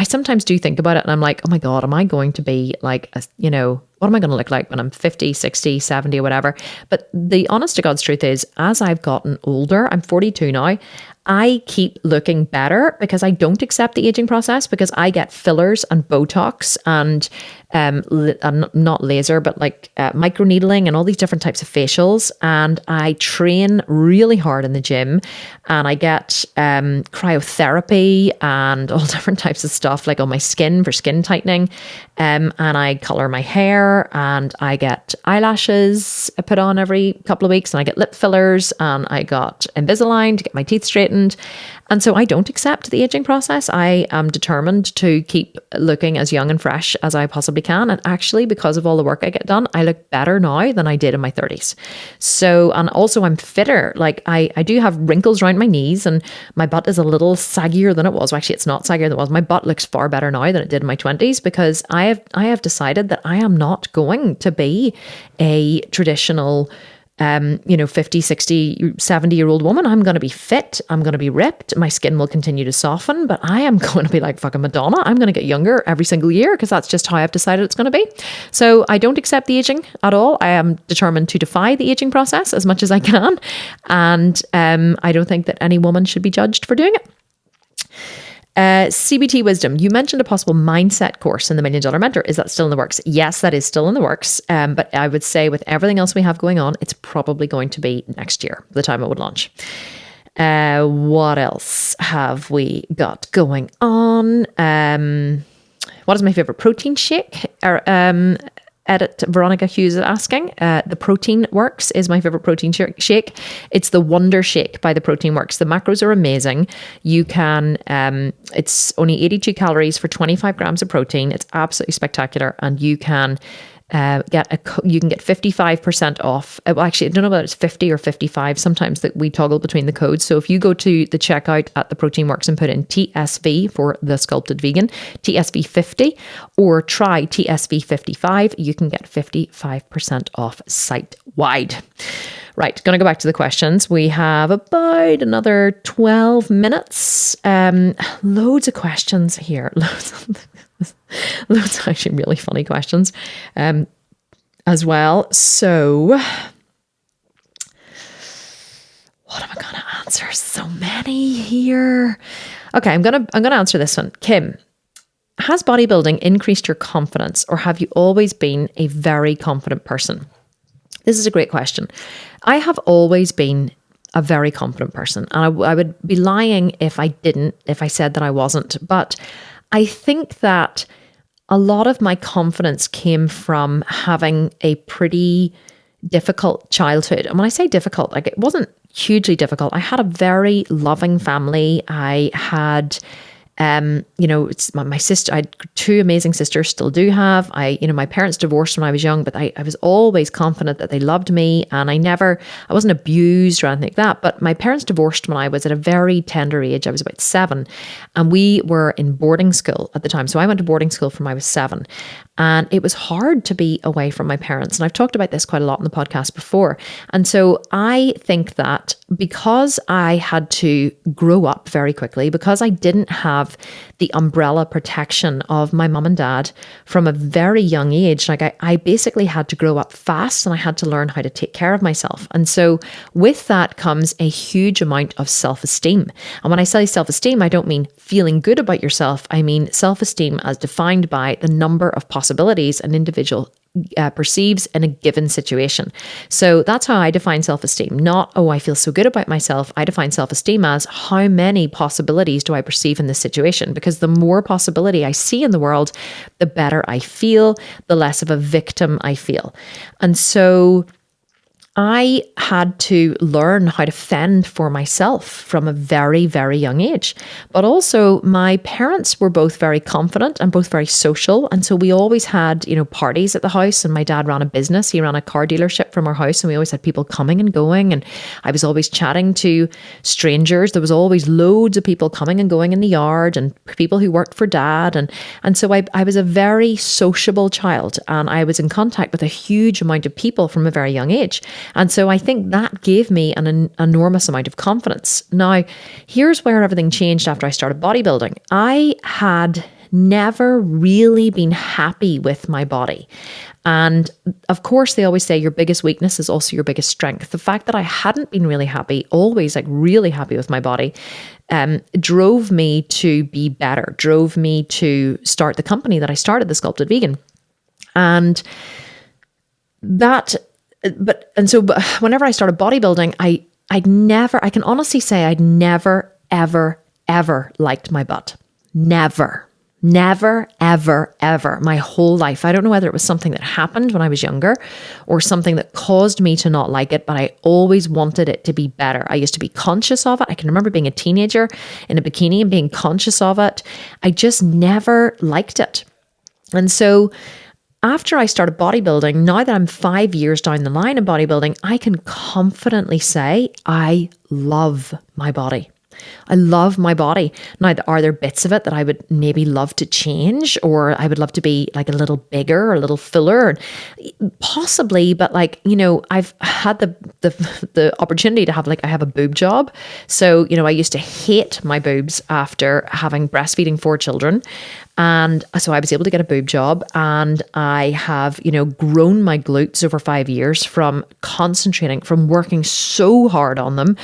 sometimes do think about it and I'm like, oh my God, am I going to be like, what am I going to look like when I'm 50, 60, 70 or whatever? But the honest to God's truth is, as I've gotten older, I'm 42 now, I keep looking better because I don't accept the aging process, because I get fillers and Botox and not laser, but like microneedling and all these different types of facials. And I train really hard in the gym and I get cryotherapy and all different types of stuff like on my skin for skin tightening. And I color my hair and I get eyelashes put on every couple of weeks and I get lip fillers and I got Invisalign to get my teeth straightened. And so I don't accept the aging process. I am determined to keep looking as young and fresh as I possibly can. And actually, because of all the work I get done, I look better now than I did in my 30s. So, and also I'm fitter. Like I do have wrinkles around my knees and my butt is a little saggier than it was. Well, actually, it's not saggier than it was. My butt looks far better now than it did in my 20s because I have decided that I am not going to be a traditional 50, 60, 70-year-old woman. I'm going to be fit. I'm going to be ripped. My skin will continue to soften, but I am going to be like fucking Madonna. I'm going to get younger every single year because that's just how I've decided it's going to be. So I don't accept the aging at all. I am determined to defy the aging process as much as I can. And I don't think that any woman should be judged for doing it. CBT Wisdom, you mentioned a possible mindset course in the $1 Million Mentor. Is that still in the works? Yes, that is still in the works. But I would say with everything else we have going on, it's probably going to be next year, the time it would launch. What else have we got going on? What is my favorite protein shake? Edit Veronica Hughes is asking. The Protein Works is my favorite protein shake. It's the Wonder Shake by the Protein Works. The macros are amazing. You can, it's only 82 calories for 25 grams of protein. It's absolutely spectacular. And you can get 55% off. Well, actually, I don't know whether it's 50 or 55. Sometimes that we toggle between the codes. So if you go to the checkout at the Protein Works and put in TSV for the Sculpted Vegan, TSV 50, or try TSV 55, you can get 55% off site-wide. Right, going to go back to the questions. We have about another 12 minutes. Loads of questions here. Loads of actually really funny questions as well. So what am I going to answer? So many here. Okay, I'm going to answer this one. Kim, has bodybuilding increased your confidence, or have you always been a very confident person? This is a great question. I have always been a very confident person, and I would be lying if I said that I wasn't. But I think that a lot of my confidence came from having a pretty difficult childhood. And when I say difficult, like it wasn't hugely difficult. I had a very loving family. I had it's my sister. I had two amazing sisters, still do have. My parents divorced when I was young, but I was always confident that they loved me, and I wasn't abused or anything like that. But my parents divorced when I was at a very tender age. I was about 7, and we were in boarding school at the time. So I went to boarding school from I was 7, and it was hard to be away from my parents. And I've talked about this quite a lot in the podcast before. And so I think that because I had to grow up very quickly, because I didn't have the umbrella protection of my mum and dad from a very young age, like I basically had to grow up fast, and I had to learn how to take care of myself. And so with that comes a huge amount of self-esteem. And when I say self-esteem, I don't mean feeling good about yourself. I mean self-esteem as defined by the number of possibilities an individual perceives in a given situation. So that's how I define self-esteem. Not, I feel so good about myself. I define self-esteem as how many possibilities do I perceive in this situation? Because the more possibility I see in the world, the better I feel, the less of a victim I feel. And so I had to learn how to fend for myself from a very, very young age. But also my parents were both very confident and both very social. And so we always had, parties at the house, and my dad ran a business. He ran a car dealership from our house, and we always had people coming and going. And I was always chatting to strangers. There was always loads of people coming and going in the yard, and people who worked for dad. And so I was a very sociable child, and I was in contact with a huge amount of people from a very young age. And so I think that gave me an enormous amount of confidence. Now, here's where everything changed after I started bodybuilding. I had never really been happy with my body. And of course, they always say your biggest weakness is also your biggest strength. The fact that I hadn't been really happy, always really happy with my body, drove me to be better, drove me to start the company that I started, The Sculpted Vegan. And so whenever I started bodybuilding, I can honestly say I'd never, ever liked my butt. Never, ever, ever, my whole life. I don't know whether it was something that happened when I was younger or something that caused me to not like it, but I always wanted it to be better. I used to be conscious of it. I can remember being a teenager in a bikini and being conscious of it. I just never liked it. And so after I started bodybuilding, now that I'm 5 years down the line in bodybuilding, I can confidently say I love my body. I love my body. Now, are there bits of it that I would maybe love to change, or I would love to be like a little bigger or a little fuller? Possibly, but I've had the opportunity to have I have a boob job. So, I used to hate my boobs after having breastfeeding 4 children. And so I was able to get a boob job, and I have, grown my glutes over 5 years from concentrating, from working so hard on them.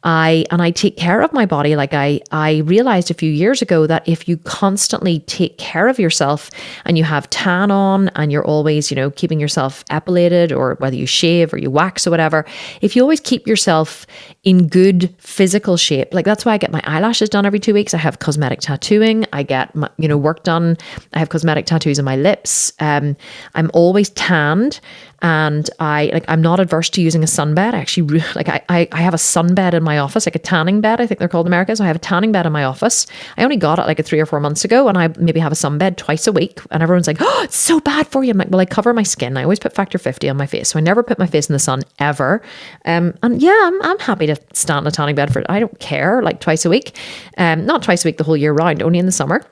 I take care of my body. I realized a few years ago that if you constantly take care of yourself and you have tan on and you're always, keeping yourself epilated, or whether you shave or you wax or whatever, if you always keep yourself in good physical shape, that's why I get my eyelashes done every 2 weeks. I have cosmetic tattooing. I get my, work done. I have cosmetic tattoos on my lips. I'm always tanned. And I'm not adverse to using a sunbed. I actually I have a sunbed in my office, like a tanning bed, I think they're called in America. So I have a tanning bed in my office. I only got it 3 or 4 months ago, and I maybe have a sunbed twice a week. And everyone's like, "Oh, it's so bad for you." I'm like, "Well, I cover my skin. I always put factor 50 on my face, so I never put my face in the sun ever." And yeah, I'm happy to stand in a tanning bed I don't care, twice a week, not twice a week the whole year round, only in the summer.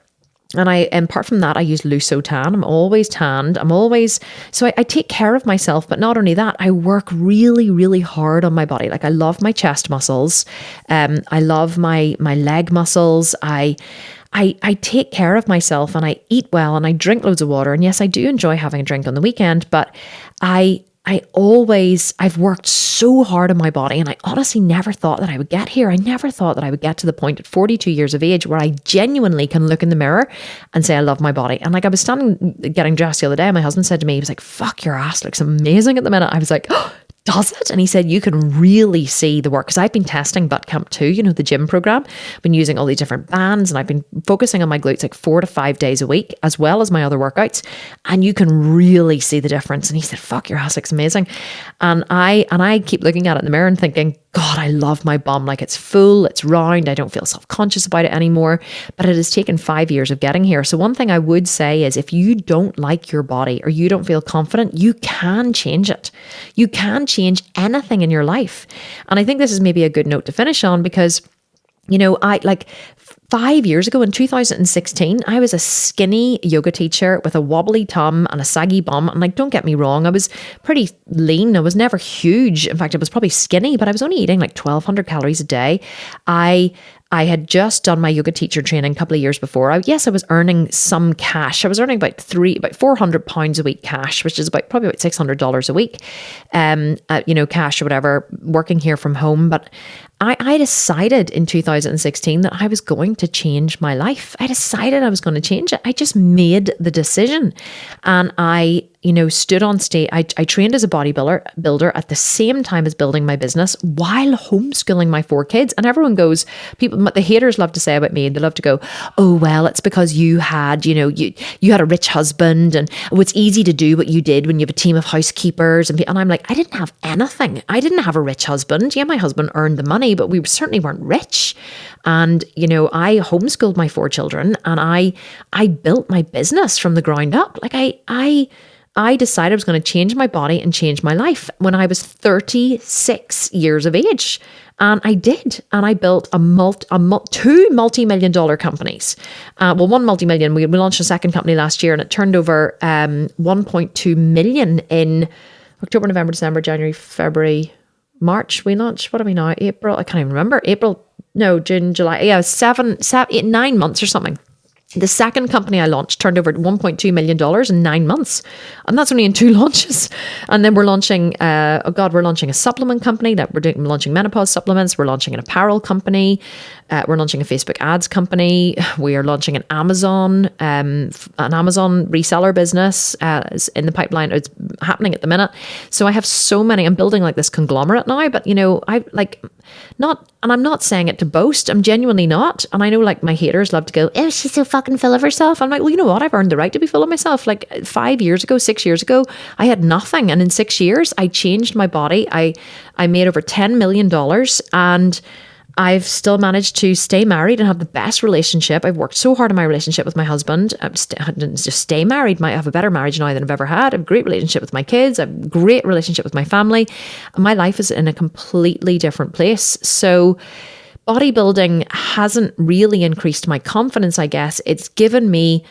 And apart from that, I use Lusotan. I'm always tanned. So I take care of myself. But not only that, I work really, really hard on my body. I love my chest muscles. I love my leg muscles. I take care of myself, and I eat well, and I drink loads of water. And yes, I do enjoy having a drink on the weekend, but I've worked so hard on my body, and I honestly never thought that I would get here. I never thought that I would get to the point at 42 years of age where I genuinely can look in the mirror and say, I love my body. And I was standing, getting dressed the other day, and my husband said to me, he was like, "Fuck, your ass looks amazing at the minute." I was like, "Oh, does it?" And he said, "You can really see the work." Because I've been testing Buttcamp too, the gym program. I've been using all these different bands, and I've been focusing on my glutes 4 to 5 days a week, as well as my other workouts. And you can really see the difference. And he said, "Fuck, your ass looks amazing." And I keep looking at it in the mirror and thinking, God, I love my bum. It's full, it's round. I don't feel self-conscious about it anymore. But it has taken 5 years of getting here. So one thing I would say is, if you don't like your body or you don't feel confident, you can change it. You can change anything in your life. And I think this is maybe a good note to finish on, because, 5 years ago in 2016, I was a skinny yoga teacher with a wobbly tum and a saggy bum. And don't get me wrong, I was pretty lean. I was never huge. In fact, I was probably skinny, but I was only eating 1,200 calories a day. I had just done my yoga teacher training a couple of years before. I was earning some cash. I was earning about £400 a week cash, which is probably about $600 a week, cash or whatever, working here from home. But I decided in 2016 that I was going to change my life. I decided I was going to change it. I just made the decision. And I, stood on stage. I trained as a bodybuilder at the same time as building my business while homeschooling my 4 kids. And everyone goes, the haters love to say about me, they love to go, oh, well, it's because you had, you had a rich husband and it's easy to do what you did when you have a team of housekeepers. And I'm like, I didn't have anything. I didn't have a rich husband. Yeah, my husband earned the money, but we certainly weren't rich. And, I homeschooled my 4 children and I built my business from the ground up. Like I decided I was going to change my body and change my life when I was 36 years of age. And I did. And I built 2 multi-million-dollar companies. One multi-million. We launched a second company last year and it turned over 1.2 million in October, November, December, January, February, March. We launched, what are we now? April? I can't even remember. June, July. Yeah, 9 months or something. The second company I launched turned over $1.2 million in 9 months. And that's only in 2 launches. And then we're launching, we're launching a supplement company we're launching menopause supplements. We're launching an apparel company. We're launching a Facebook ads company. We are launching an Amazon reseller business is in the pipeline. It's happening at the minute. So I have so many. I'm building like this conglomerate now, but and I'm not saying it to boast. I'm genuinely not. And I know like my haters love to go, oh, she's so fucking full of herself. I'm like, well, you know what? I've earned the right to be full of myself. Like 6 years ago, I had nothing. And in 6 years, I changed my body. I made over $10 million and I've still managed to stay married and have the best relationship. I've worked so hard on my relationship with my husband. I didn't just stay married. I have a better marriage now than I've ever had. I have a great relationship with my kids. I have a great relationship with my family. And my life is in a completely different place. So bodybuilding hasn't really increased my confidence, I guess. It's definitely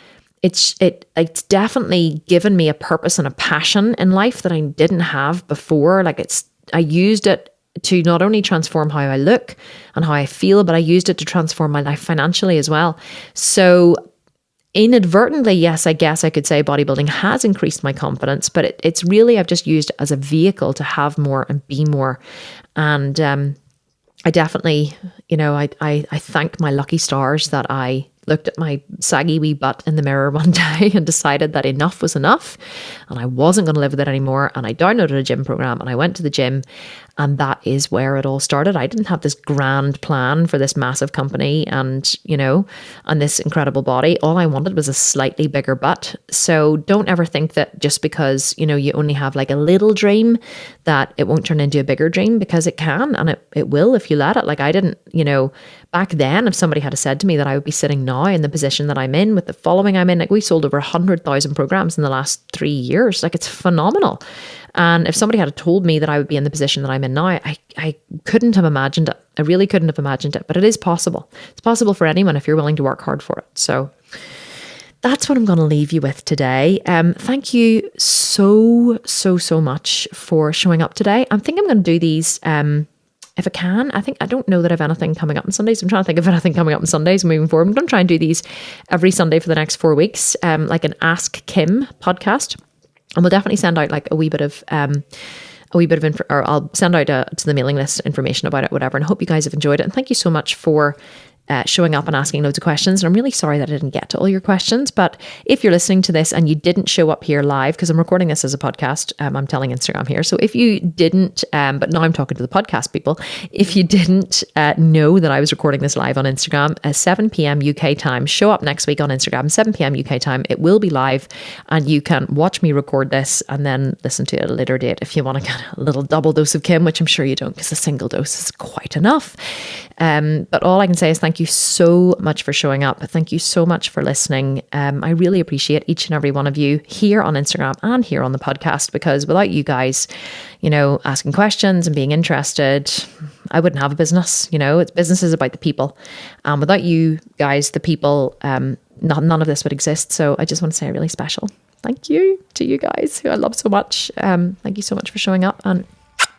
given me a purpose and a passion in life that I didn't have before. I used it to not only transform how I look and how I feel, but I used it to transform my life financially as well. So inadvertently, yes, I guess I could say bodybuilding has increased my confidence, but it's really, I've just used it as a vehicle to have more and be more. And I definitely, I thank my lucky stars that I looked at my saggy wee butt in the mirror one day and decided that enough was enough and I wasn't going to live with it anymore. And I downloaded a gym program and I went to the gym, and that is where it all started. I didn't have this grand plan for this massive company and this incredible body. All I wanted was a slightly bigger butt. So don't ever think that just because, you only have like a little dream that it won't turn into a bigger dream, because it can, and it will if you let it. Like I didn't, back then, if somebody had said to me that I would be sitting now in the position that I'm in with the following I'm in, like we sold over 100,000 programs in the last 3 years. Like it's phenomenal. And if somebody had told me that I would be in the position that I'm in now, I couldn't have imagined it. I really couldn't have imagined it, but it is possible. It's possible for anyone if you're willing to work hard for it. So that's what I'm going to leave you with today. Thank you so much for showing up today. I think I'm going to do these if I can. I don't know that I have anything coming up on Sundays. I'm trying to think of anything coming up on Sundays moving forward. I'm going to try and do these every Sunday for the next 4 weeks, like an Ask Kim podcast. And we'll definitely send out like a wee bit of info, or I'll send out to the mailing list information about it, whatever. And I hope you guys have enjoyed it. And thank you so much for showing up and asking loads of questions. And I'm really sorry that I didn't get to all your questions, but if you're listening to this and you didn't show up here live, because I'm recording this as a podcast, I'm telling Instagram here. So if you didn't, but now I'm talking to the podcast people, if you didn't know that I was recording this live on Instagram at 7 p.m. UK time, show up next week on Instagram, 7 p.m. UK time. It will be live and you can watch me record this and then listen to it at a later date if you want to get a little double dose of Kim, which I'm sure you don't, because a single dose is quite enough. But all I can say is thank you so much for showing up. Thank you so much for listening. I really appreciate each and every one of you here on Instagram and here on the podcast, because without you guys, asking questions and being interested, I wouldn't have a business. Business is about the people. Without you guys, the people, none of this would exist. So I just want to say a really special thank you to you guys who I love so much. Thank you so much for showing up, and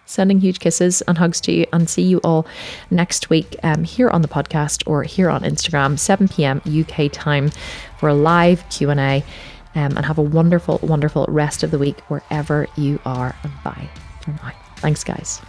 sending huge kisses and hugs to you, and see you all next week here on the podcast or here on Instagram, 7 p.m. UK time for a live Q&A, and have a wonderful, wonderful rest of the week wherever you are, and bye for now. Thanks, guys.